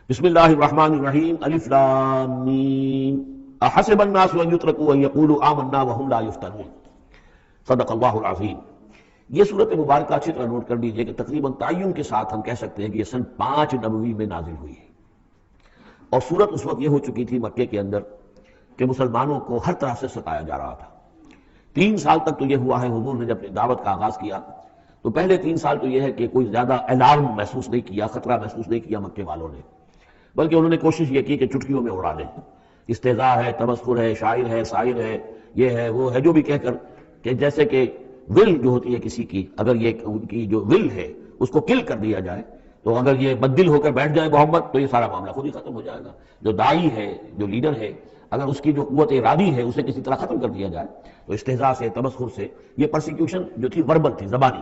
بسم اللہ الرحمن الرحیم الف لام میم احسب الناس ان یترکوا ان یقولوا آمنا وهم لا یفتنون صدق اللہ العظیم۔ یہ صورت مبارکہ اچھی طرح نوٹ کر لیجئے کہ تقریباً تعین کے ساتھ ہم کہہ سکتے ہیں کہ یہ سن 5 نبوی میں نازل ہوئی ہے، اور صورت اس وقت یہ ہو چکی تھی مکے کے اندر کہ مسلمانوں کو ہر طرح سے ستایا جا رہا تھا۔ 3 سال تک تو یہ ہوا ہے، حضور نے جب اپنی دعوت کا آغاز کیا تو پہلے 3 سال تو یہ ہے کہ کوئی زیادہ الارم محسوس نہیں کیا، خطرہ محسوس نہیں کیا مکے والوں نے، بلکہ انہوں نے کوشش یہ کی کہ چٹکیوں میں اڑا دیں، استہزاء ہے، تمسخر ہے، شاعر ہے، سائر ہے، یہ ہے وہ ہے، جو بھی کہہ کر کہ جیسے کہ ول جو ہوتی ہے کسی کی، اگر یہ ان کی جو ول ہے اس کو کل کر دیا جائے تو اگر یہ بددل ہو کر بیٹھ جائے محمد تو یہ سارا معاملہ خود ہی ختم ہو جائے گا۔ جو داعی ہے، جو لیڈر ہے، اگر اس کی جو قوت ارادی ہے اسے کسی طرح ختم کر دیا جائے تو استہزاء سے، تمسخر سے، یہ پرسیکیوشن جو تھی وربل تھی، زبانی۔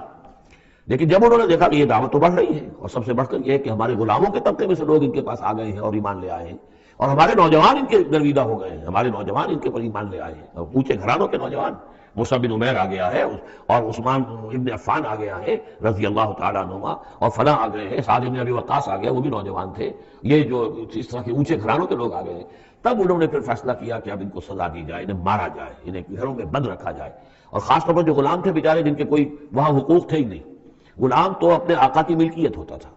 لیکن جب انہوں نے دیکھا کہ یہ دعوت تو بڑھ رہی ہے، اور سب سے بڑھ کر یہ ہے کہ ہمارے غلاموں کے طبقے میں سے لوگ ان کے پاس آ گئے ہیں اور ایمان لے آئے ہیں، اور ہمارے نوجوان ان کے گرویدہ ہو گئے ہیں، ہمارے نوجوان ان کے پر ایمان لے آئے ہیں، اور اونچے گھرانوں کے نوجوان، مصعب بن عمیر آ گیا ہے، اور عثمان ابن عفان آ گیا ہے رضی اللہ تعالیٰ عنہما، اور فلاں آ گئے ہیں، سعد بن ابی وقاص آ گیا، وہ بھی نوجوان تھے، یہ جو اس طرح کے اونچے گھرانوں کے لوگ آ گئے ہیں۔ تب انہوں نے پھر فیصلہ کیا کہ اب ان کو سزا دی جائے، انہیں مارا جائے، انہیں گھروں میں بند رکھا جائے، اور خاص طور پر جو غلام تھے بیچارے، جن کے کوئی وہاں حقوق تھے ہی نہیں۔ غلام تو اپنے آقا کی ملکیت ہوتا تھا،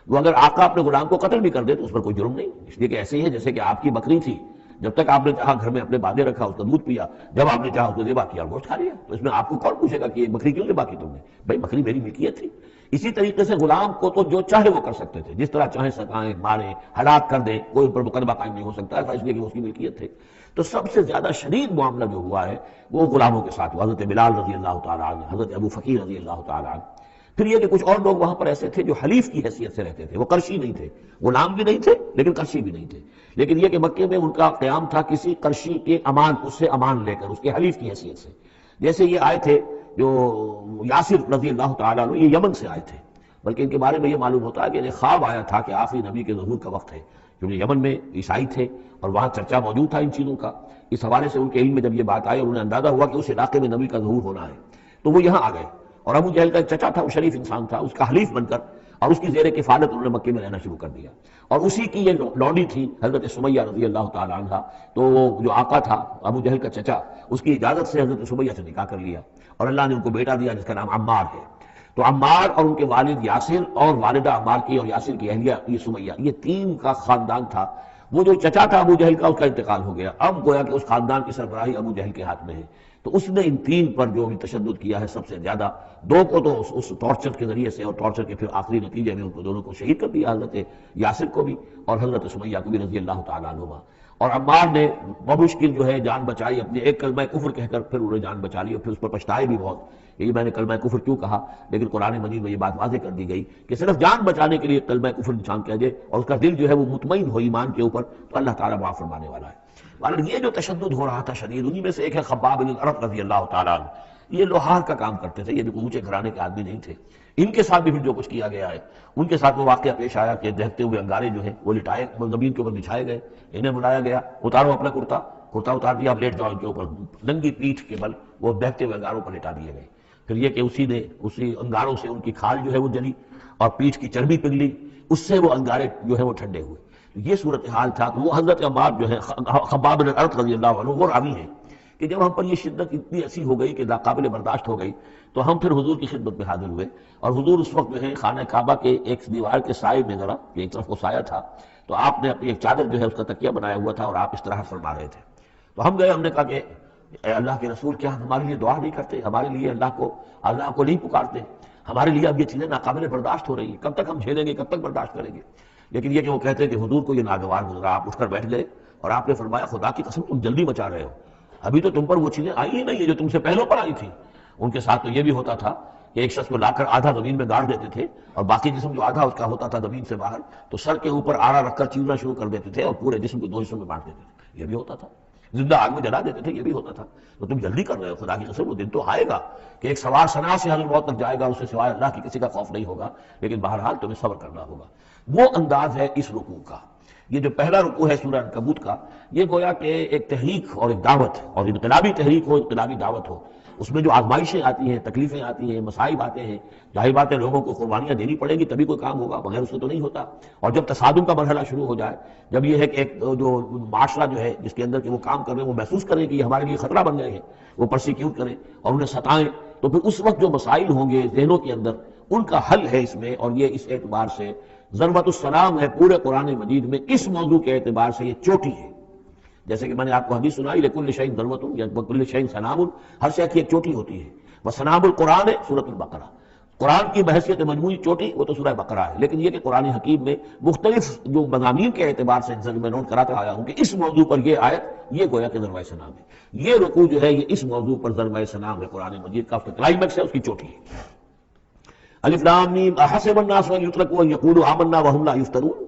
وہ اگر آقا اپنے غلام کو قتل بھی کر دے تو اس پر کوئی جرم نہیں، اس لیے کہ ایسے ہی ہے جیسے کہ آپ کی بکری تھی، جب تک آپ نے چاہا گھر میں اپنے باندھے رکھا، اس کا دودھ پیا، جب آپ نے چاہا اس کو ذبح کیا، گوشت کھا لیا، تو اس میں آپ کو کون پوچھے گا کہ یہ بکری کیوں ذبح کی تم نے؟ بھائی بکری میری ملکیت تھی۔ اسی طریقے سے غلام کو تو جو چاہے وہ کر سکتے تھے، جس طرح چاہیں ستائیں، ماریں، ہلاک کر دیں، کوئی ان پر مقدمہ قائم نہیں ہو سکتا ہے، اس لیے کہ وہ اس کی ملکیت تھے۔ تو سب سے زیادہ شدید معاملہ جو ہوا ہے وہ غلاموں کے ساتھ ہوا، حضرت بلال رضی اللہ تعالیٰ عنہ، حضرت ابو فقیر رضی اللہ تعالیٰ عنہ۔ پھر یہ کہ کچھ اور لوگ وہاں پر ایسے تھے جو حلیف کی حیثیت سے رہتے تھے، وہ قرشی نہیں تھے، غلام بھی نہیں تھے لیکن قرشی بھی نہیں تھے، لیکن یہ کہ مکے میں ان کا قیام تھا کسی قرشی کے امان، اس سے امان لے کر، اس کے حلیف کی حیثیت سے۔ جیسے یہ آئے تھے جو یاسر رضی اللہ تعالیٰ عنہ، یہ یمن سے آئے تھے، بلکہ ان کے بارے میں یہ معلوم ہوتا ہے کہ انہیں خواب آیا تھا کہ آخری نبی کے ظہور کا وقت ہے، کیونکہ یمن میں عیسائی تھے اور وہاں چرچا موجود تھا ان چیزوں کا۔ اس حوالے سے ان کے علم میں جب یہ بات آئی اور انہیں اندازہ ہوا کہ اس علاقے میں نبی کا ظہور ہونا ہے تو وہ یہاں آ گئے، اور ابو جہل کا ایک چچا تھا، وہ شریف انسان تھا، اس کا حلیف بن کر اور اس کی زیر کفالت انہوں نے مکے میں رہنا شروع کر دیا، اور اسی کی یہ لونڈی تھی حضرت سمیہ رضی اللہ تعالیٰ عنہ۔ تو جو آقا تھا ابو جہل کا چچا، اس کی اجازت سے حضرت سمیہ سے نکاح کر لیا، اور اللہ نے ان کو بیٹا دیا جس کا نام عمار ہے۔ تو عمار اور ان کے والد یاسر اور والدہ عمار کی اور یاسر کی اہلیہ یہ سمیہ، یہ 3 کا خاندان تھا۔ وہ جو چچا تھا ابو جہل کا، اس کا انتقال ہو گیا، اب گویا کہ اس خاندان کی سربراہی ابو جہل کے ہاتھ میں ہے۔ تو اس نے ان 3 پر جو بھی تشدد کیا ہے سب سے زیادہ، 2 کو تو اس ٹارچر کے ذریعے سے، اور ٹارچر کے پھر آخری نتیجے میں ان کو دونوں کو شہید کر دیا، حضرت یاسر کو بھی اور حضرت سمیہ کو بھی رضی اللہ تعالیٰ عنہما۔ اور عمار نے بمشکل جو ہے جان بچائی، اپنے ایک کلمہ کفر کہہ کر پھر انہوں نے جان بچا لی، اور پھر اس پر پچھتائے بھی بہت کہ یہ میں نے کلمہ کفر کیوں کہا، لیکن قرآن مجید میں یہ بات واضح کر دی گئی کہ صرف جان بچانے کے لیے کلمہ کفر انسان کہہ دے اور اس کا دل جو ہے وہ مطمئن ہو ایمان کے اوپر، تو اللہ تعالیٰ معاف فرمانے والا ہے۔ اور یہ جو تشدد ہو رہا تھا شدید، انہی میں سے ایک ہے خباب بن الارت رضی اللہ تعالیٰ عنہ۔ یہ لوہار کا کام کرتے تھے، یہ بھی اونچے گھرانے کے آدمی نہیں تھے۔ ان کے ساتھ بھی پھر جو کچھ کیا گیا ہے، ان کے ساتھ وہ واقعہ پیش آیا کہ دہتے ہوئے انگارے جو ہیں وہ لٹائے زمین کے اوپر بچھائے گئے، انہیں بلایا گیا، اتارو اپنا کرتا اتار دیا، اب لیٹ جاؤ ان کے اوپر، ننگی پیٹھ کے بل وہ دہتے ہوئے انگاروں پر لٹا دیے گئے۔ پھر یہ کہ اسی انگاروں سے ان کی کھال جو ہے وہ جلی اور پیٹھ کی چربی پگھلی، اس سے وہ انگارے جو ہے وہ ٹھنڈے ہوئے۔ یہ صورتحال تھا۔ تو وہ حضرت عمار جو ہے خباب بن الارت رضی اللہ عنہ، وہ راوی ہیں کہ جب ہم پر یہ شدت اتنی ایسی ہو گئی کہ ناقابل برداشت ہو گئی تو ہم پھر حضور کی خدمت میں حاضر ہوئے، اور حضور اس وقت جو ہے خانہ کعبہ کے ایک دیوار کے سائے میں، ذرا ایک طرف کو سایہ تھا، تو آپ نے اپنی ایک چادر جو ہے اس کا تکیہ بنایا ہوا تھا اور آپ اس طرح فرما رہے تھے۔ تو ہم گئے، ہم نے کہا کہ اے اللہ کے رسول، کیا ہمارے لیے دعا نہیں کرتے، ہمارے لیے اللہ کو نہیں پکارتے؟ ہمارے لیے اب یہ چیزیں ناقابل برداشت ہو رہی ہیں، کب تک ہم جھیلیں گے، کب تک برداشت کریں گے؟ لیکن یہ کہ وہ کہتے ہیں کہ حضور کو یہ ناگوار گزرا، آپ اٹھ کر بیٹھ گئے اور آپ نے فرمایا خدا کی قسم تم جلدی مچا رہے ہو، ابھی تو تم پر وہ چیزیں آئی ہی نہیں ہیں جو تم سے پہلوں پر آئی تھیں۔ ان کے ساتھ تو یہ بھی ہوتا تھا کہ ایک شخص کو لا کر آدھا زمین میں گاڑ دیتے تھے اور باقی جسم جو آدھا اس کا ہوتا تھا زمین سے باہر، تو سر کے اوپر آڑا رکھ کر چیرنا شروع کر دیتے تھے اور پورے جسم کو 2 حصوں میں بانٹ دیتے تھے، یہ بھی ہوتا تھا۔ زندہ آگ میں جلا دیتے تھے، یہ بھی ہوتا تھا۔ تو تم جلدی کر رہے ہو، خدا کی قسم وہ دن تو آئے گا کہ ایک سوار صنع سے حضرت موت تک جائے گا، اس سے سوائے اللہ کی کسی کا خوف نہیں ہوگا، لیکن بہرحال تمہیں صبر کرنا ہوگا۔ وہ انداز ہے اس رکوع کا یہ جو پہلا رکوع ہے سورہ عنکبوت کا، یہ گویا کہ ایک تحریک اور ایک دعوت ہے، اور انقلابی تحریک ہو، انقلابی دعوت ہو، اس میں جو آزمائشیں آتی ہیں، تکلیفیں آتی ہیں، مصائب آتے ہیں، ظاہر بات ہے لوگوں کو قربانیاں دینی پڑیں گی تبھی کوئی کام ہوگا، بغیر اس سے تو نہیں ہوتا۔ اور جب تصادم کا مرحلہ شروع ہو جائے، جب یہ ہے کہ ایک جو معاشرہ جو ہے جس کے اندر کہ وہ کام کر رہے ہیں وہ محسوس کریں کہ یہ ہمارے لیے خطرہ بن گئے ہیں، وہ پرسیکیوٹ کریں اور انہیں ستائیں، تو پھر اس وقت جو مسائل ہوں گے ذہنوں کے اندر، ان کا حل ہے اس میں، اور یہ اس اعتبار سے ضربۃ السلام ہے پورے قرآن مجید میں، اس موضوع کے اعتبار سے یہ چوٹی ہے۔ جیسے کہ میں نے آپ کو حدیث سنائی، لکل شیء ضرورۃ یا کل شیء سنام، ہر شے کی ایک چوٹی ہوتی ہے، وہ سنام القرآن ہے سورۃ البقرہ، قرآن کی بحیثیت مجموعی چوٹی وہ تو سورہ بقرہ ہے، لیکن یہ کہ قرآن حکیم میں مختلف جو مضامین کے اعتبار سے میں نوٹ کراتا آیا ہوں کہ اس موضوع پر یہ آیت یہ گویا کہ ضربۂ سنام ہے، یہ رکوع جو ہے یہ اس موضوع پر ضربۂ سنام ہے، قرآن مجید کا کلائمیکس ہے، اس کی چوٹی ہے۔ الف لام میم احسب الناس ان یترکوا ان یقولوا آمنا وهم لا یفتنون،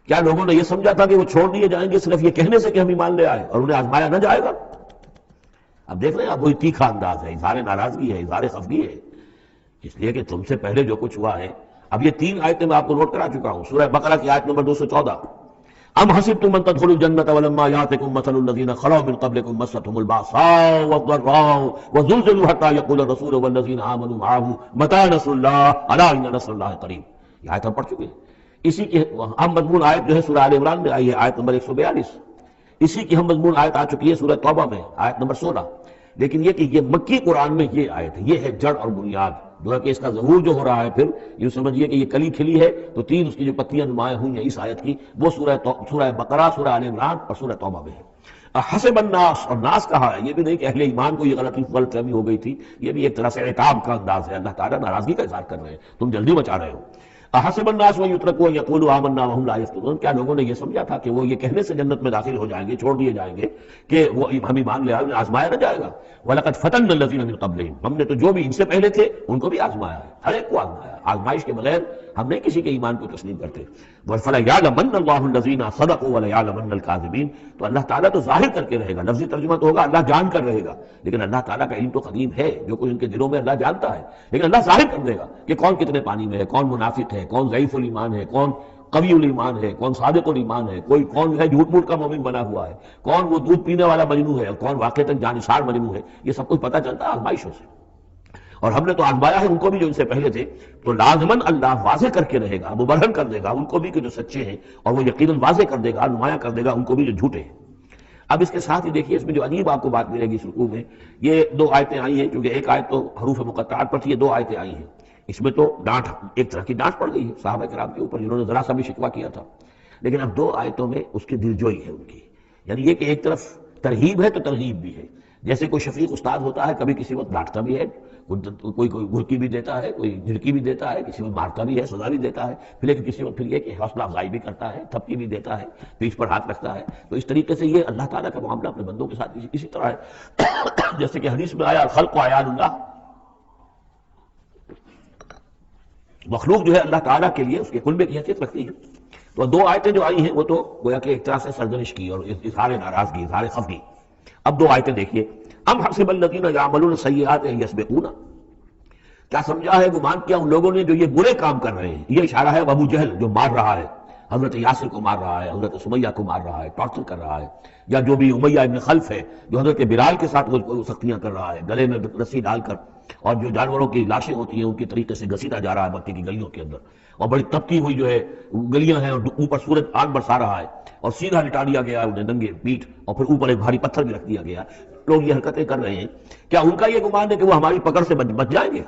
کیا لوگوں نے یہ سمجھا تھا کہ وہ چھوڑ دیے جائیں گے صرف یہ کہنے سے کہ ہم ایمان لے آئے اور انہیں آزمایا نہ جائے گا؟ اب دیکھ رہے ہیں، اب وہی تیکھا انداز ہے، اظہار ناراضگی ہے، اظہار خفگی ہے، اس لیے کہ تم سے پہلے جو کچھ ہوا ہے۔ اب یہ 3 آیتیں میں آپ کو نوٹ کرا چکا ہوں، سورہ بقرہ کی آیت نمبر 214، ام حسبتم ان تدخلوا الجنة ولما يأتكم مثل الذين خلوا من قبلكم مستهم البأساء والضراء وزلزلوا حتى يقول الرسول والذين آمنوا معه متى نصر الله ألا إن نصر الله قريب، یہ آیت ہم پڑھ چکے ہیں۔ اسی کی ہم مضمون آیت جو ہے سورہ آل عمران میں آئی ہے، آیت نمبر 142، اسی کی ہم مضمون آیت آ چکی ہے سورہ توبہ میں، آیت نمبر 16۔ لیکن یہ کہ یہ مکی قرآن میں یہ آیت ہے، یہ ہے جڑ اور بنیاد، جو ہے کہ اس کا ظہور جو ہو رہا ہے، پھر یہ سمجھیے کہ یہ کلی کھلی ہے تو 3 اس کی جو پتیاں نمایاں ہوئی ہیں اس آیت کی، وہ سورہ بقرہ، سورہ آل عمران اور سورہ توبہ میں ہے۔ حسب الناس، اور ناس کہا ہے، یہ بھی نہیں کہ اہل ایمان کو یہ غلط فہمی ہو گئی تھی، یہ بھی ایک طرح سے عتاب کا انداز ہے، اللہ تعالیٰ ناراضگی کا اظہار کر رہے ہیں، تم جلدی مچا رہے ہو۔ احسب الناس ان یترکوا ان یقولوا آمنا وهم لا یفتنون، کیا لوگوں نے یہ سمجھا تھا کہ وہ یہ کہنے سے جنت میں داخل ہو جائیں گے، چھوڑ دیے جائیں گے کہ وہ ہم ایمان لے آئے، انہیں آزمایا نہ جائے گا؟ وَلَقَدْ فَتَنَّا الَّذِينَ مِن قَبْلِهِمْ، ہم نے تو جو بھی ان سے پہلے تھے ان کو بھی آزمایا ہے، ہر ایک کو آزمایا ہے، آزمائش کے بغیر ہم نہیں کسی کے ایمان کو تسلیم کرتے۔ فَلَيَعْلَمَنَّ اللَّهُ الَّذِينَ صَدَقُوا وَلَيَعْلَمَنَّ الْكَاذِبِينَ، تو اللہ تعالیٰ تو ظاہر کر کے رہے گا، لفظی ترجمہ تو ہوگا اللہ جان کر رہے گا، لیکن اللہ تعالیٰ کا علم تو قدیم ہے، جو کچھ ان کے دلوں میں اللہ جانتا ہے، لیکن اللہ ظاہر کر دے گا کہ کون کتنے پانی میں ہے، کون منافق ہے، کون ضعیف الایمان ہے، کون قوی الایمان ہے، کون صادق الایمان ہے، کوئی کون ہے جھوٹ موٹ کا مومن بنا ہوا ہے، کون وہ دودھ پینے والا مجنون ہے اور کون واقعتاً جانثار مجنون ہے، یہ سب کچھ پتہ چلتا ہے آزمائشوں سے۔ اور ہم نے تو آزمایا ہے ان کو بھی جو ان سے پہلے تھے، تو لازماً اللہ واضح کر کے رہے گا، مبرہن کر دے گا ان کو بھی کہ جو سچے ہیں، اور وہ یقیناً واضح کر دے گا، نمایاں کر دے گا ان کو بھی جو جھوٹے ہیں۔ اب اس کے ساتھ ہی دیکھیے اس میں جو عجیب آپ کو بات ملے گی اس رکوع میں، یہ 2 آیتیں آئی ہیں، کیونکہ ایک آیت تو حروف مقطعات پر تھی، یہ 2 آیتیں آئی ہیں، اس میں تو ڈانٹ، ایک طرح کی ڈانٹ پڑ گئی ہے صحابہ کرام کے اوپر جنہوں نے ذرا سا بھی شکوہ کیا تھا، لیکن اب 2 آیتوں میں اس کی دلجوئی ہے ان کی، یعنی یہ کہ ایک طرف ترغیب ہے تو ترغیب بھی ہے، جیسے کوئی شفیق استاد ہوتا ہے کبھی کسی وقت ڈانٹتا بھی ہے، کوئی گھرکی بھی دیتا ہے، کوئی جھڑکی بھی دیتا ہے، کسی وقت مارتا بھی ہے، سزا بھی دیتا ہے، پھر لیکن کسی وقت پھر یہ کہ حوصلہ افزائی بھی کرتا ہے، تھپکی بھی دیتا ہے، پیٹھ پر ہاتھ رکھتا ہے، تو اس طریقے سے یہ اللہ تعالیٰ کا معاملہ اپنے بندوں کے ساتھ اسی طرح ہے، جیسے کہ حدیث میں آیا الخلق عیال اللہ، مخلوق جو ہے اللہ تعالیٰ کے لیے اس کے قربے کی حیثیت رکھتی ہے۔ تو 2 آیتیں جو آئی ہیں وہ تو گویا کہ ایک طرح سے سرزنش کی اور اظہار ناراضگی، اظہار خفگی۔ اب 2 آیتیں دیکھیے، ام حسب الذین یعملون السیئات ان یسبقونا، کیا سمجھا ہے، گمان کیا ان لوگوں نے جو یہ برے کام کر رہے ہیں، یہ اشارہ ہے ابو جہل جو مار رہا ہے، حضرت یاسر کو مار رہا ہے، حضرت سمیہ کو مار رہا ہے، ٹارچر کر رہا ہے، یا جو بھی امیہ ابن خلف ہے جو حضرت بلال کے ساتھ وہ سختیاں کر رہا ہے، گلے میں رسی ڈال کر، اور جو جانوروں کی لاشیں ہوتی ہیں ان کی طریقے سے گھسیٹا جا رہا ہے مکے کی گلیوں کے اندر، اور بڑی تپتی ہوئی جو ہے گلیاں ہیں، اور اوپر سورج آگ برسا رہا ہے، اور سیدھا لٹا دیا گیا انہیں ننگے پیٹھ، اور پھر اوپر ایک بھاری پتھر بھی رکھ دیا گیا، لوگ یہ حرکتیں کر رہے ہیں، کیا ان کا یہ گمان ہے کہ وہ ہماری پکڑ سے بچ جائیں گے؟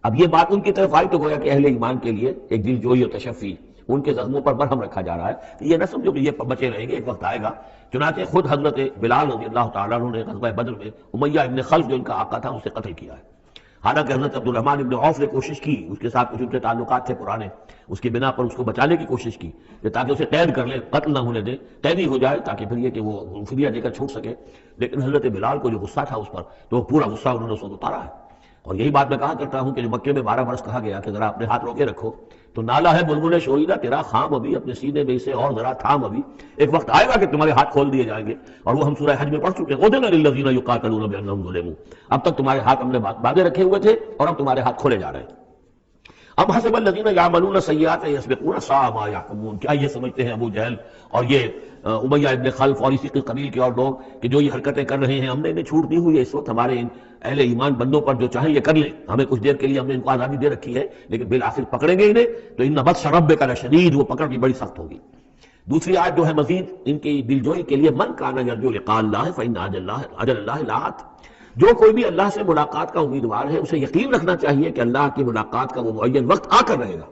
اب یہ بات ان کی طرف آئی تو گویا کہ اہل ایمان کے لیے ایک دل جوئی اور تشفی، ان کے زخموں پر مرہم رکھا جا رہا ہے کہ یہ نہ سمجھو کہ یہ بچے رہیں گے، ایک وقت آئے گا۔ چنانچہ خود حضرت بلال رضی اللہ تعالیٰ عنہ نے غزوہ بدر میں امیہ ابن خلف جو ان کا آقا تھا اسے قتل کیا ہے، حالانکہ حضرت عبد الرحمن ابن عوف نے کوشش کی، اس کے ساتھ کچھ ان کے تعلقات تھے پرانے، اس کی بنا پر اس کو بچانے کی کوشش کی کہ تاکہ اسے قید کر لیں، قتل نہ ہونے دیں، قیدی ہو جائے تاکہ پھر یہ کہ وہ فدیہ دے کر چھوٹ سکے، لیکن حضرت بلال کو جو غصہ تھا اس پر، تو وہ پورا غصہ انہوں نے اس وقت اتارا ہے۔ اور یہی بات میں کہا کرتا ہوں کہ جو مکے میں 12 برس کہا گیا کہ ذرا اپنے ہاتھ روکے رکھو، تو نالا ہے بلبل شوریدہ تیرا خام ابھی، اپنے سینے میں اسے اور ذرا تھام ابھی، ایک وقت آئے گا کہ تمہارے ہاتھ کھول دیے جائیں گے، اور وہ ہم سورہ حج میں پڑھ چکے ہیں، اذن للذین یقاتلون بانہم ظلموا، اب تک تمہارے ہاتھ ہم نے باندھے رکھے ہوئے تھے اور اب تمہارے ہاتھ کھولے جا رہے ہیں۔ ام حسب الذین یعملون السیئات ان یسبقونا ساء ما یحکمون، کیا یہ سمجھتے ہیں ابو جہل اور یہ امیہ ابن خلف اور اسی کے قبیل کے اور لوگ کہ جو یہ حرکتیں کر رہے ہیں ہم نے انہیں چھوٹ دی ہوئی ہے، اس وقت ہمارے ان اہل ایمان بندوں پر جو چاہیں یہ کر لیں، ہمیں کچھ دیر کے لیے ہم نے ان کو آزادی دے رکھی ہے لیکن بالآخر پکڑیں گے انہیں تو ان بطش ربک لشدید، وہ پکڑ بھی بڑی سخت ہوگی۔ دوسری آیت جو ہے مزید ان کی دلجوئی کے لیے، من کان یرجو لقاء اللہ فإن اجل اللہ لآت، جو کوئی بھی اللہ سے ملاقات کا امیدوار ہے اسے یقین رکھنا چاہیے کہ اللہ کی ملاقات کا وہ معین وقت آ کر رہے گا۔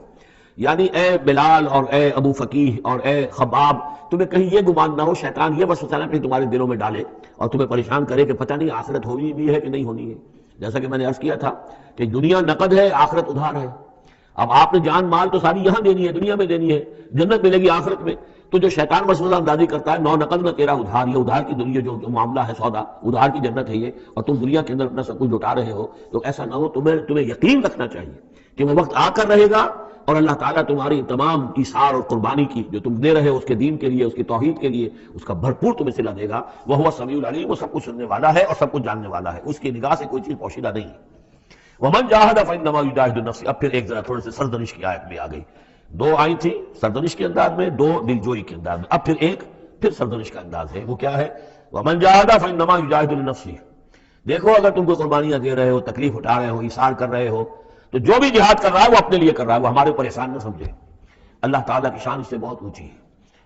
یعنی اے بلال اور اے ابو فقیہ اور اے خباب، تمہیں کہیں یہ گمان نہ ہو شیطان یہ وسوسہ نہ کہیں تمہارے دلوں میں ڈالے اور تمہیں پریشان کرے کہ پتہ نہیں آخرت ہونی بھی ہے کہ نہیں ہونی ہے۔ جیسا کہ میں نے عرض کیا تھا کہ دنیا نقد ہے، آخرت ادھار ہے۔ اب آپ نے جان مال تو ساری یہاں دینی ہے، دنیا میں دینی ہے، جنت ملے گی آخرت میں۔ تو جو شیطان وسوسہ اندازی کرتا ہے نو نقد نہ تیرا ادھار، یہ ادھار کی دنیا جو معاملہ ہے سودا، ادھار کی جنت ہے یہ، اور تم دنیا کے اندر اپنا سب کچھ لٹا رہے ہو، تو ایسا نہ ہو، تمہیں یقین رکھنا چاہیے کہ وہ وقت آ کر رہے گا اور اللہ تعالیٰ تمہاری تمام ایثار اور قربانی کی جو تم دے رہے ہو اس کے دین کے لیے، اس کی توحید کے لیے، اس کا بھرپور تمہیں صلہ دے گا۔ وہ هو السمیع العلیم، وہ سب کچھ سننے والا ہے اور سب کچھ جاننے والا ہے، اس کی نگاہ سے کوئی چیز پوشیدہ نہیں ہے۔ ومن جاہد فانما یجاہد نفسہ، اب پھر ایک ذرا تھوڑے سے سرزنش کی آیت بھی آ گئی، دو آئی تھی سرزنش کے انداز میں، دو دلجوئی کے انداز میں، اب پھر سرزنش کا انداز ہے، وہ کیا ہے؟ ومن جاہد فانما یجاہد لنفسہ، دیکھو اگر تم کو قربانیاں دے رہے ہو، تکلیف اٹھا رہے ہو، ایثار کر رہے ہو، تو جو بھی جہاد کر رہا ہے وہ اپنے لیے کر رہا ہے، وہ ہمارے اوپر احسان نہ سمجھے۔ اللہ تعالیٰ کی شان اس سے بہت اونچی ہے،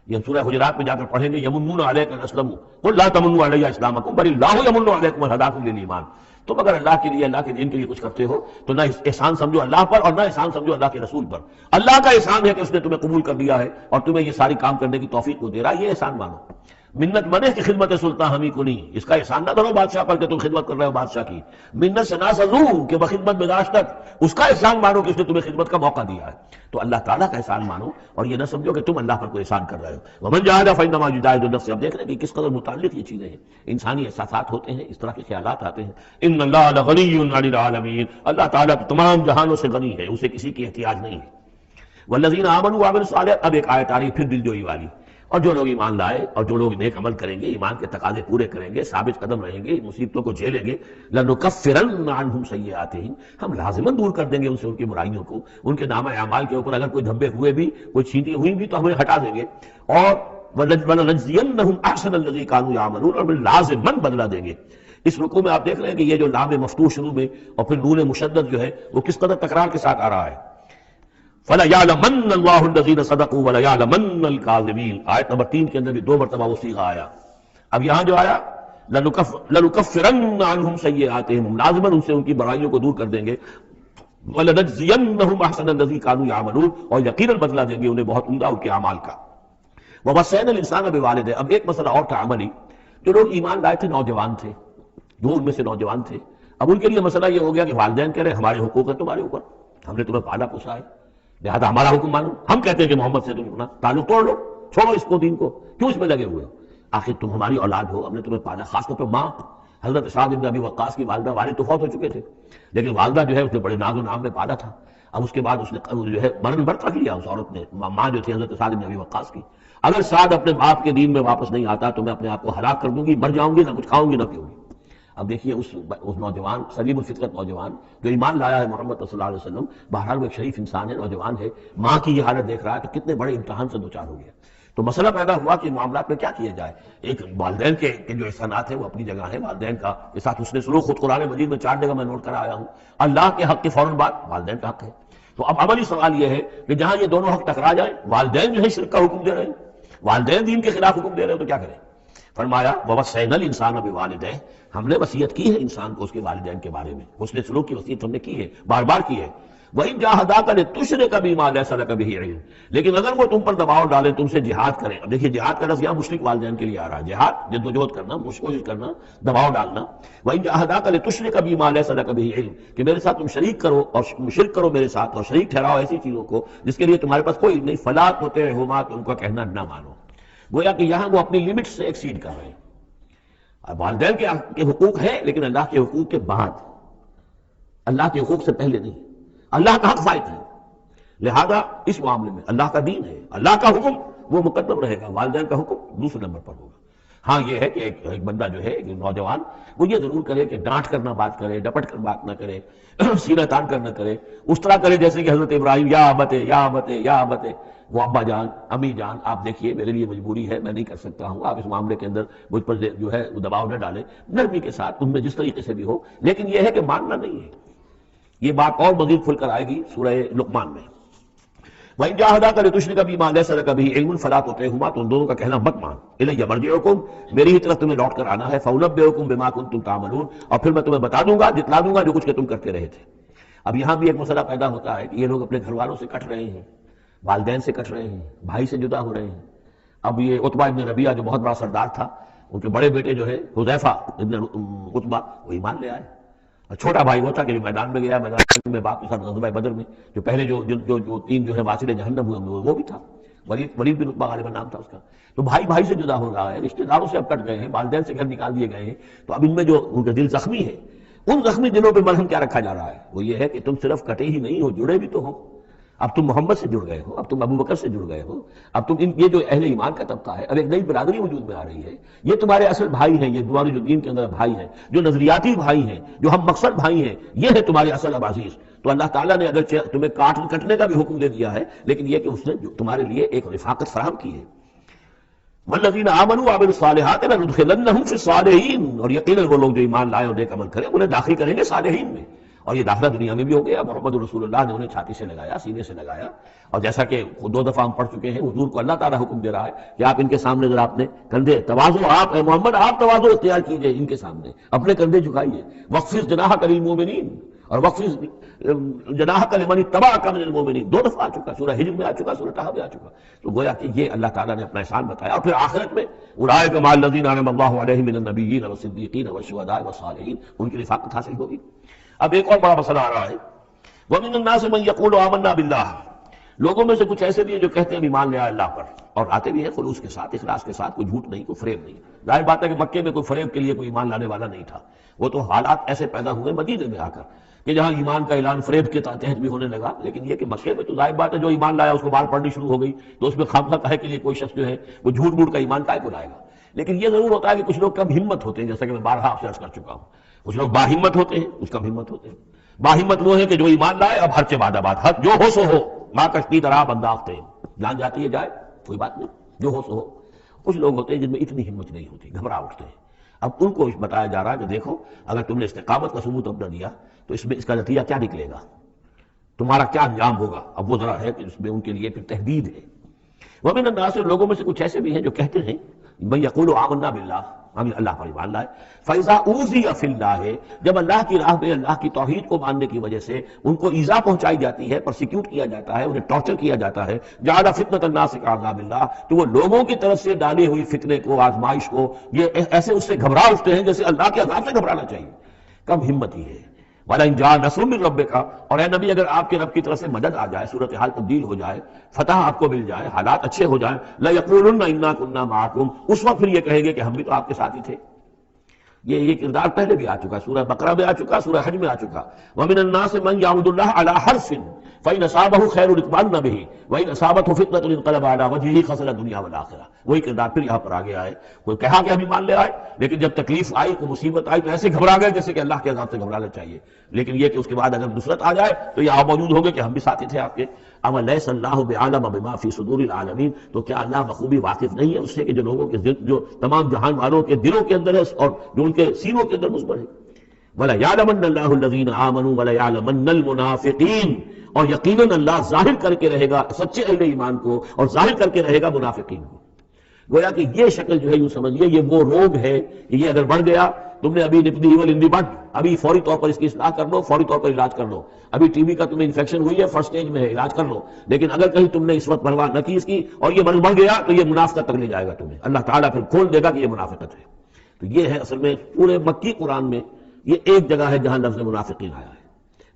یہ ہم سورہ حجرات میں جا کر پڑھیں گے، یمنون علیک ان اسلموا قل لا تمنوا علی اسلامکم بل اللہ یمن علیکم ان ہداکم للایمان۔ تم اگر اللہ کے لیے، اللہ کے دین کے لیے کچھ کرتے ہو تو نہ احسان سمجھو اللہ پر اور نہ احسان سمجھو اللہ کے رسول پر۔ اللہ کا احسان ہے کہ اس نے تمہیں قبول کر لیا ہے اور تمہیں یہ ساری کام کرنے کی توفیق کو دے رہا ہے، یہ احسان مانو۔ منت بنے کہ خدمت سلطان ہمیں کو نہیں، اس کا احسان نہ کرو بادشاہ پر کہ تم خدمت کر رہے ہو بادشاہ کی، منت سے نہ سزو کہ بخدمت بداش تک، اس کا احسان مانو کہ اس نے تمہیں خدمت کا موقع دیا ہے۔ تو اللہ تعالیٰ کا احسان مانو اور یہ نہ سمجھو کہ تم اللہ پر کوئی احسان کر رہے ہو۔ ومن جاہد فانما یجاہد لنفسہ، اب دیکھ رہے ہیں کہ کس قدر متعلق یہ چیزیں ہیں، انسانی احساسات ہوتے ہیں، اس طرح کے خیالات آتے ہیں۔ ان اللہ لغنی عن العالمین، اللہ تعالیٰ تمام جہانوں سے غنی ہے، اسے کسی کی احتیاج نہیں ہے۔ والذین آمنوا وعملوا الصالحات، اب ایک آیت آ رہی پھر دلجوئی والی، اور جو لوگ ایمان لائے اور جو لوگ نیک عمل کریں گے، ایمان کے تقاضے پورے کریں گے، ثابت قدم رہیں گے، مصیبتوں کو جھیلیں گے، لنکفرن عنہم سیئاتہم، ہم لازماً دور کر دیں گے ان سے ان کی برائیوں کو، ان کے نامہ اعمال کے اوپر اگر کوئی دھبے ہوئے بھی، کوئی چھینٹی ہوئی بھی تو ہمیں ہٹا دیں گے، اور وَلَنَجْزِيَنَّهُمْ أَحْسَنَ الَّذِي كَانُوا يَعْمَلُونَ، اور لازماً بدلہ دیں گے۔ اس رکوع میں آپ دیکھ رہے ہیں کہ یہ جو لام مفتوح شروع میں اور پھر نون مشدد جو ہے وہ کس قدر تکرار کے ساتھ آ رہا ہے۔ فَلَيَعْلَمَنَّ اللَّهُ الَّذِينَ صَدَقُوا وَلَيَعْلَمَنَّ الْكَاذِبِينَ، آیت نمبر 3 کے اندر بھی 2 مرتبہ وہ صیغہ آیا۔ اب یہاں جو آیا لَنُكَفِّرَنَّ عَنْهُمْ سَيِّئَاتِهِمْ، لازماً ان سے ان کی برائیوں کو دور کر دیں گے، وَلَنَجْزِيَنَّهُمْ أَحْسَنَ الَّذِي كَانُوا يَعْمَلُونَ، اور یقیناً بدلہ دیں گے انہیں بہت عمدہ ان کے اعمال کا۔ وَوَصَّيْنَا الْإِنسَانَ بِوَالِدَيْهِ، اب ایک مسئلہ اور تھا عملی، جو لوگ ایمان لائے تھے نوجوان تھے، جو ان میں سے نوجوان تھے، اب ان کے لیے مسئلہ یہ ہو گیا کہ والدین کہہ رہے ہیں ہمارے حقوق ہیں تمہارے اوپر، ہم نے تمہیں پالا پوسا ہے، لہذا ہمارا حکم مانو، ہم کہتے ہیں کہ محمد سے تم اپنا تعلق توڑ لو، چھوڑو اس کو، دین کو، کیوں اس میں لگے ہوئے ہو؟ آخر تم ہماری اولاد ہو، ہم نے تمہیں پالا، خاص طور پہ ماں، حضرت سعد بن ابی وقاص کی والدہ، والد تو فوت ہو چکے تھے لیکن والدہ جو ہے اس نے بڑے ناز و نام میں پالا تھا، اب اس کے بعد اس نے جو ہے مرن برت رکھ لیا اس عورت نے، ماں جو تھی حضرت سعد بن ابی وقاص کی، اگر سعد اپنے باپ کے دین میں واپس نہیں آتا تو میں اپنے آپ کو ہلاک کر دوں گی، مر جاؤں گی، نہ کچھ کھاؤں گی نہ پیوں گی۔ اب دیکھیے اس نوجوان سلیم الفطرت نوجوان جو ایمان لایا ہے محمد صلی اللہ علیہ وسلم، بہرحال وہ ایک شریف انسان ہے، نوجوان ہے، ماں کی یہ حالت دیکھ رہا ہے تو کتنے بڑے امتحان سے دوچار ہو گیا۔ تو مسئلہ پیدا ہوا کہ معاملات میں کیا کیا جائے۔ ایک والدین کے جو احسانات ہیں وہ اپنی جگہ ہیں، والدین کا کے ساتھ حسن سلوک خود قرآن مجید میں 4 جگہ میں نوٹ کرا آیا ہوں، اللہ کے حق کے فوراً بعد والدین کا حق ہے۔ تو اب عملی سوال یہ ہے کہ جہاں یہ دونوں حق ٹکرا جائیں، والدین جو ہے شرک کا حکم دے رہے ہیں، والدین دین کے خلاف حکم دے رہے ہیں، تو کیا کریں؟ فرمایا وَوَصَّيْنَا الْإِنسَانَ بِوَالِدَيْهِ، ہم نے وصیت کی ہے انسان کو اس کے والدین کے بارے میں، حسن سلوک کی وصیت ہم نے کی ہے، بار بار کی ہے۔ وَإِن جَاهَدَاكَ لِتُشْرِكَ بِي مَا لَيْسَ لَكَ بِهِ عِلْمٌ، لیکن اگر وہ تم پر دباؤ ڈالیں، تم سے جہاد کریں، اب دیکھیے جہاد کا لفظ یہاں مشرک والدین کے لیے آ رہا ہے، جہاد جدوجہد کرنا، کوشش کرنا، دباؤ ڈالنا۔ وَإِن جَاهَدَاكَ لِتُشْرِكَ بِي مَا لَيْسَ لَكَ بِهِ عِلْمٌ، کہ میرے ساتھ تم شریک کرو اور شرک کرو میرے ساتھ، اور شریک ٹھہراؤ ایسی چیزوں کو جس کے لیے تمہارے پاس کوئی علم نہیں، فَلَا تُطِعْهُمَا، تو ان کا کہنا نہ مانو۔ گویا کہ یہاں وہ اپنی لمٹ سے ایکسیڈ کر رہے ہیں۔ والدین کے حقوق ہیں لیکن اللہ کے حقوق کے بعد، اللہ کے حقوق سے پہلے نہیں، اللہ کا حق فائد ہے، لہذا اس معاملے میں اللہ کا دین ہے، اللہ کا حکم وہ مقدم رہے گا، والدین کا حکم دوسرے نمبر پر ہوگا۔ ہاں یہ ہے کہ ایک بندہ جو ہے ایک نوجوان وہ یہ ضرور کرے کہ ڈانٹ کر نہ بات کرے، ڈپٹ کر بات نہ کرے، سینہ تان کر نہ کرے، اس طرح کرے جیسے کہ حضرت ابراہیم یا ابت یا ابت یا ابت، وہ ابا جان امی جان آپ دیکھیے میرے لیے مجبوری ہے، میں نہیں کر سکتا ہوں، آپ اس معاملے کے اندر مجھ پر جو ہے وہ دباؤ نہ ڈالیں، نرمی کے ساتھ ان میں جس طریقے سے بھی ہو، لیکن یہ ہے کہ ماننا نہیں ہے۔ یہ بات اور مزید کھل کر آئے گی سورہ لقمان میں۔ وَإِن جَاهَدَاكَ لِتُشْرِكَ بِي مَا لَيْسَ لَكَ بِهِ عِلْمٌ فَلَا تُطِعْهُمَا، تو ان دونوں کا کہنا مت مان، إِلَيَّ مَرْجِعُكُمْ، میری ہی طرف تمہیں لوٹ کر آنا ہے، فَأُنَبِّئُكُم بِمَا كُنتُمْ تَعْمَلُونَ، اور پھر میں تمہیں بتا دوں گا، دتلا دوں گا جو کچھ کہ تم کرتے رہے تھے۔ اب یہاں بھی ایک مسئلہ پیدا ہوتا ہے کہ یہ لوگ اپنے گھر والوں سے کٹ رہے ہیں، والدین سے کٹ رہے ہیں، بھائی سے جدا ہو رہے ہیں۔ اب یہ عتبہ ابن ربیعہ جو بہت بڑا سردار تھا، ان کے بڑے بیٹے جو ہے حذیفہ ابن عتبہ، وہ ایمان لے آئے، اور چھوٹا بھائی وہ تھا کہ میدان میں گیا، میدان میں باپ کے ساتھ غزوہ بدر میں جو پہلے جو تین جو ہے واصل جہنم ہوئے وہ بھی تھا، ولید بن عتبہ غالباً نام تھا اس کا۔ تو بھائی سے جدا ہو رہا ہے، رشتہ داروں سے اب کٹ گئے ہیں، والدین سے گھر نکال دیے گئے ہیں، تو اب ان میں جو ان کا دل زخمی ہے، ان زخمی دلوں پہ مرہم کیا رکھا جا رہا ہے؟ وہ یہ ہے کہ تم صرف کٹے ہی نہیں ہو، جڑے بھی تو ہو۔ اب تم محمد سے جڑ گئے ہو، اب تم ابو بکر سے جڑ گئے ہو، اب تم یہ جو اہل ایمان کا طبقہ ہے، اب ایک نئی برادری وجود میں آ رہی ہے، یہ تمہارے اصل بھائی ہیں، یہ دوار جو دین کے اندر بھائی ہیں، جو نظریاتی بھائی ہیں، جو ہم مقصد بھائی ہیں، یہ ہے تمہارے اصل عزیز۔ تو اللہ تعالیٰ نے اگر تمہیں کٹنے کا بھی حکم دے دیا ہے، لیکن یہ کہ اس نے تمہارے لیے ایک رفاقت فراہم کی ہے۔ والذین آمنوا وعملوا الصالحات لندخلنہم فی الصالحین، اور یقیناً وہ لوگ جو ایمان لائے اور نیک عمل کریں انہیں داخل کریں گے صالحین میں، اور یہ داخلہ دنیا میں بھی ہو گیا۔ محمد رسول اللہ نے انہیں چھاتی سے لگایا، سینے سے لگایا، اور جیسا کہ 2 دفعہ ہم پڑھ چکے ہیں، حضور کو اللہ تعالیٰ حکم دے رہا ہے کہ آپ ان کے سامنے ذرا اپنے کندھے تواضع، آپ اے محمد آپ تواضع اختیار کیجئے، ان کے سامنے اپنے کندھے جھکائیے، وَخْفِضْ جَنَاحَكَ لِلْمُؤْمِنِينَ، اور وَخْفِضْ جَنَاحَكَ لِمَنِ اتَّبَعَكَ مِنَ الْمُؤْمِنِينَ، 2 دفعہ آ چکا، سورہ ہجر میں آ چکا، سورہ طہ میں آ چکا۔ تو گویا کہ یہ اللہ تعالیٰ نے اپنا احسان بتایا، اور پھر آخرت میں اولئک مع الذین انعم اللہ علیہم من النبیین والصدیقین والشہداء والصالحین، ان کی رفاقت حاصل ہوگی۔ اب ایک اور بڑا مسئلہ آ رہا ہے، وَمِنَ النَّاسِ مَن يَقُولُ آمَنَّا بِاللَّهِ، لوگوں میں سے کچھ ایسے بھی ہیں جو کہتے ہیں ایمان لے آئے اللہ پر، اور آتے بھی ہیں خلوص کے ساتھ، اخلاص کے ساتھ، کوئی جھوٹ نہیں، کوئی فریب نہیں۔ ظاہر بات ہے کہ مکے میں کوئی فریب کے لیے کوئی ایمان لانے والا نہیں تھا، وہ تو حالات ایسے پیدا ہوئے مدینے میں آ کر کہ جہاں ایمان کا اعلان فریب کے تحت بھی ہونے لگا۔ لیکن یہ کہ مکے میں تو ظاہر بات ہے جو ایمان لایا اس کو بال پڑنی شروع ہو گئی، تو اس میں خامخواہ کہے کہ یہ کوئی شخص جو ہے وہ جھوٹ موٹ کا ایمان کائے کو لائے گا۔ لیکن یہ ضرور ہوتا ہے کہ کچھ لوگ کم ہمت ہوتے ہیں، جیسا کہ میں بارہا آپ سے عرض کر چکا ہوں، کچھ لوگ باہمت ہوتے ہیں، کچھ کم ہمت ہوتے ہیں۔ باہمت وہ ہے کہ جو ایمان لائے اب ہر چے بعد بات، جو ہو سو ہو، ماں کشتی دراب انداختے، جان جاتی ہے جائے کوئی بات نہیں، جو ہو سو ہو۔ کچھ لوگ ہوتے ہیں جن میں اتنی ہمت نہیں ہوتی، گھبرا اٹھتے ہیں۔ اب ان کو بتایا جا رہا ہے کہ دیکھو اگر تم نے استقامت کا ثبوت اپنا دیا تو اس کا نتیجہ کیا نکلے گا، تمہارا کیا انجام ہوگا۔ اب وہ ذرا ہے کہ اس میں ان کے لیے پھر تحدید ہے۔ وَمِنَ النَّاسِ، لوگوں میں سے کچھ ایسے بھی ہیں جو کہتے ہیں مَن يَقُولُ آمَنَّا بِاللَّهِ، ہم اللہ پر ایمان لائے، فَإِذَا أُوذِيَ فِي اللَّهِ، جب اللہ کی راہ میں اللہ کی توحید کو ماننے کی وجہ سے ان کو ایذا پہنچائی جاتی ہے، پرسیکیوٹ کیا جاتا ہے، انہیں ٹارچر کیا جاتا ہے، جعل فتنة الناس كعذاب اللہ، تو وہ لوگوں کی طرف سے ڈالی ہوئی فتنے کو، آزمائش کو، یہ ایسے اس سے گھبرا اٹھتے ہیں جیسے اللہ کے عذاب سے گھبرانا چاہیے۔ کم ہمتی ہے۔ وَلَئِن جَاءَ نَصْرٌ مِّن رَبِّكَ، اور اے نبی اگر آپ کے رب کی طرف سے مدد آ جائے، صورتحال تبدیل ہو جائے، فتح آپ کو مل جائے، حالات اچھے ہو جائیں، لَيَقُولُنَّ إِنَّا كُنَّا مَعَكُمْ، اس وقت پھر یہ کہیں گے کہ ہم بھی تو آپ کے ساتھ ہی تھے۔ یہ کردار پہلے بھی آ چکا، سورہ بقرہ میں آ چکا، سورہ حج میں آ چکا۔ وَمِنَ النَّاسِ مَن يَعْبُدُ اللَّهَ عَلَىٰ حَرْفٍ فَإِنْ أَصَابَهُ خَيْرٌ اطْمَأَنَّ بِهِ وَإِنْ أَصَابَتْهُ فِتْنَةٌ انقلب عَلَىٰ وَجْهِهِ خَسِرَ الدُّنْيَا وَالْآخِرَةَ۔ وہی کردار پھر یہاں پر آ گیا ہے۔ کوئی کہا کہ ہم ایمان لے آئے، لیکن جب تکلیف آئی، کوئی مصیبت آئی، تو ایسے گھبرا گئے جیسے کہ اللہ کے عذاب سے گھبرانا چاہیے۔ لیکن یہ کہ اس کے بعد اگر نصرت آ جائے تو یہ آپ موجود ہوں گے کہ ہم بھی ساتھی تھے آپ کے۔ اَوَلَيْسَ اللَّهُ بِأَعْلَمَ بِمَا فِي صُدُورِ الْعَالَمِينَ، تو کیا اللہ بخوبی واقف نہیں ہے اس سے کہ جو لوگوں کے جو تمام جہان والوں کے دلوں کے اندر ہے اور جو ان کے سینوں کے اندر مصبر ہے۔ وَلَيَعْلَمَنَّ اللَّهُ الَّذِينَ آمَنُوا وَلَيَعْلَمَنَّ الْمُنَافِقِينَ، اور یقیناً اللہ ظاہر کر کے رہے گا سچے اہل ایمان کو، اور ظاہر کر کے رہے گا منافقین کو۔ گویا کہ یہ شکل جو ہے یوں سمجھیے یہ وہ روگ ہے کہ یہ اگر بڑھ گیا، تم نے ابھی نپدی ایول ان دی بڈ، ابھی فوری طور پر اس کی اصلاح کر لو، فوری طور پر علاج کر لو۔ ابھی ٹی بی کا تمہیں انفیکشن ہوئی ہے، فرسٹ سٹیج میں ہے، علاج کر لو۔ لیکن اگر کہیں تم نے اس وقت پرواہ نہ کی اس کی اور یہ مرض بڑھ گیا تو یہ منافقت تک لے جائے گا تمہیں، اللہ تعالیٰ پھر کھول دے گا کہ یہ منافقت ہے۔ تو یہ ہے اصل میں پورے مکی قرآن میں یہ ایک جگہ ہے جہاں لفظ منافقین آیا ہے،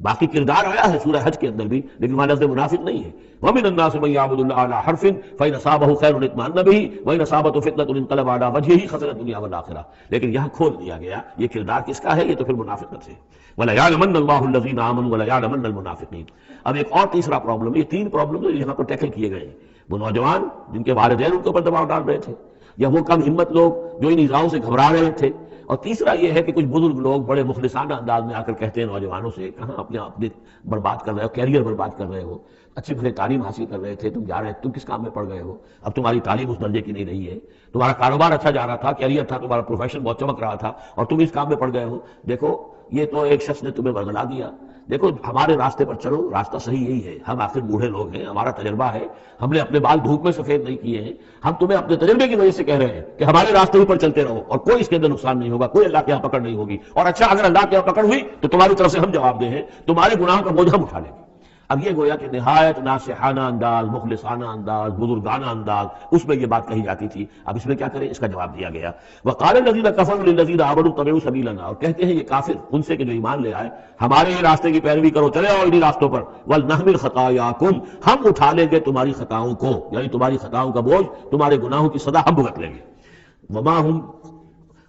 باقی کردار آیا ہے سورہ حج کے اندر بھی، لیکن وہاں لفظ منافق نہیں ہے۔ وَمِنَ النَّاسِ مَن يَعْبُدُ اللَّهَ عَلَىٰ حَرْفٍ فَإِنْ أَصَابَهُ خَيْرٌ اطْمَأَنَّ بِهِ وَإِنْ أَصَابَتْهُ فِتْنَةٌ انقلب عَلَىٰ وَجْهِهِ خَسِرَ الدُّنْيَا وَالْآخِرَةَ، لیکن یہاں کھول دیا گیا یہ کردار کس کا ہے، یہ تو پھر منافقت ہے۔ وَلَيَعْلَمَنَّ اللَّهُ الَّذِينَ آمَنُوا وَلَيَعْلَمَنَّ الْمُنَافِقِينَ۔ اب ایک اور تیسرا پرابلم، یہ 3 پرابلم یہاں پر ٹیکل کیے گئے ہیں۔ وہ نوجوان جن کے والدین ان کے اوپر دباؤ ڈال رہے تھے، یا وہ کم ہمت لوگ جو ان ایذاؤں سے گھبرا رہے تھے، اور تیسرا یہ ہے کہ کچھ بزرگ لوگ بڑے مخلصانہ انداز میں آ کر کہتے ہیں نوجوانوں سے، کہاں اپنے برباد کر رہے ہو، کیریئر برباد کر رہے ہو، اچھی بھلے تعلیم حاصل کر رہے تھے، تم جا رہے تم کس کام میں پڑ گئے ہو؟ اب تمہاری تعلیم اس درجے کی نہیں رہی ہے، تمہارا کاروبار اچھا جا رہا تھا، کیریئر تھا، تمہارا پروفیشن بہت چمک رہا تھا، اور تم اس کام میں پڑ گئے ہو۔ دیکھو یہ تو ایک شخص نے تمہیں برگلا دیا، دیکھو ہمارے راستے پر چلو، راستہ صحیح یہی ہے، ہم آخر بوڑھے لوگ ہیں، ہمارا تجربہ ہے، ہم نے اپنے بال دھوپ میں سفید نہیں کیے ہیں، ہم تمہیں اپنے تجربے کی وجہ سے کہہ رہے ہیں کہ ہمارے راستے پر چلتے رہو، اور کوئی اس کے اندر نقصان نہیں ہوگا، کوئی اللہ کے یہاں پکڑ نہیں ہوگی، اور اچھا اگر اللہ کے یہاں پکڑ ہوئی تو تمہاری طرف سے ہم جواب دہ ہیں، تمہارے گناہوں کا بوجھ ہم اٹھا لیں گے۔ اب یہ گویا کہ نہایت ناصحانہ انداز، مخلصانہ انداز، بزرگانہ انداز، اس میں یہ بات کہی جاتی تھی۔ اب اس میں کیا کریں، اس کا جواب دیا گیا، وقال الذین کفروا للذین آمنوا اتبعوا سبیلنا، اور کہتے ہیں یہ کافر ان سے کہ جو ایمان لے آئے، ہمارے ہی راستے کی پیروی کرو، چلے آؤ انہی راستوں پر، ولنحمل خطایاکم، ہم اٹھا لیں گے تمہاری خطاؤں کو، یعنی تمہاری خطاؤں کا بوجھ، تمہارے گناہوں کی سزا ہم بھگت لیں گے۔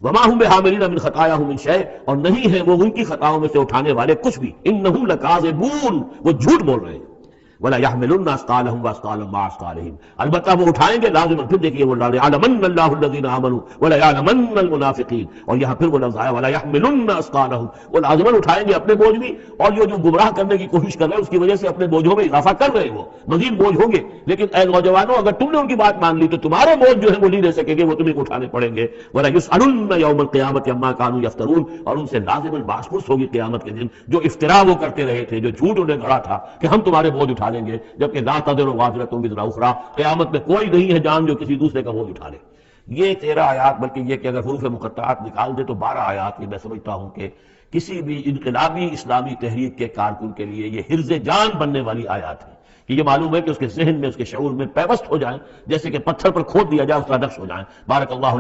وما ہم بحاملین من خطایاہم من شیء، اور نہیں ہے وہ ان کی خطاؤں میں سے اٹھانے والے کچھ بھی، انہم لکاذبون، وہ جھوٹ بول رہے ہیں، ولا يحملن اثقالهم واثقالا مع اثقالهم، البتہ وہ اٹھائیں گے لازم۔ پھر دیکھیے وہ يعلمن اللہ الذین آمنوا ولا يعلمن المنافقین، اور یہاں پھر وہ لفظ آیا ولا يحملن اثقالهم، وہ لازماً اٹھائیں گے اپنے بوجھ بھی، اور جو گمراہ کرنے کی کوشش کر رہے ہیں اس کی وجہ سے اپنے بوجھوں میں اضافہ کر رہے ہیں، وہ مزید بوجھ ہوں گے۔ لیکن اے نوجوانوں، اگر تم نے ان کی بات مان لی تو تمہارے بوجھ جو ہے وہ نہیں دے سکیں گے، وہ تمہیں اٹھانے پڑیں گے۔ ولا يسألن یوم القیامۃ عما كانوا يفترون، اور ان سے لازماً باس پرس ہوگی قیامت کے دن جو افترا وہ کرتے رہے تھے، جو جھوٹ انہیں گھڑا تھا کہ ہم تمہارے بوجھ اٹھا لیں گے، جبکہ لا تزر وازرۃ وزر اخری، قیامت میں کوئی نہیں ہے جان جو کسی دوسرے کا بوجھ اٹھا لے۔ یہ 13 آیات، بلکہ یہ کہ اگر حروف مقطعات نکال دے تو 12 آیات، یہ میں سمجھتا ہوں کہ کسی بھی انقلابی اسلامی تحریک کے کارکن کے لیے یہ حرز جان بننے والی آیات ہیں، کہ یہ معلوم ہے کہ اس کے ذہن میں، اس کے شعور میں پیوست ہو جائیں، جیسے کہ پتھر پر کھود دیا جائے اس طرح نقش ہو جائیں۔ بارک اللہ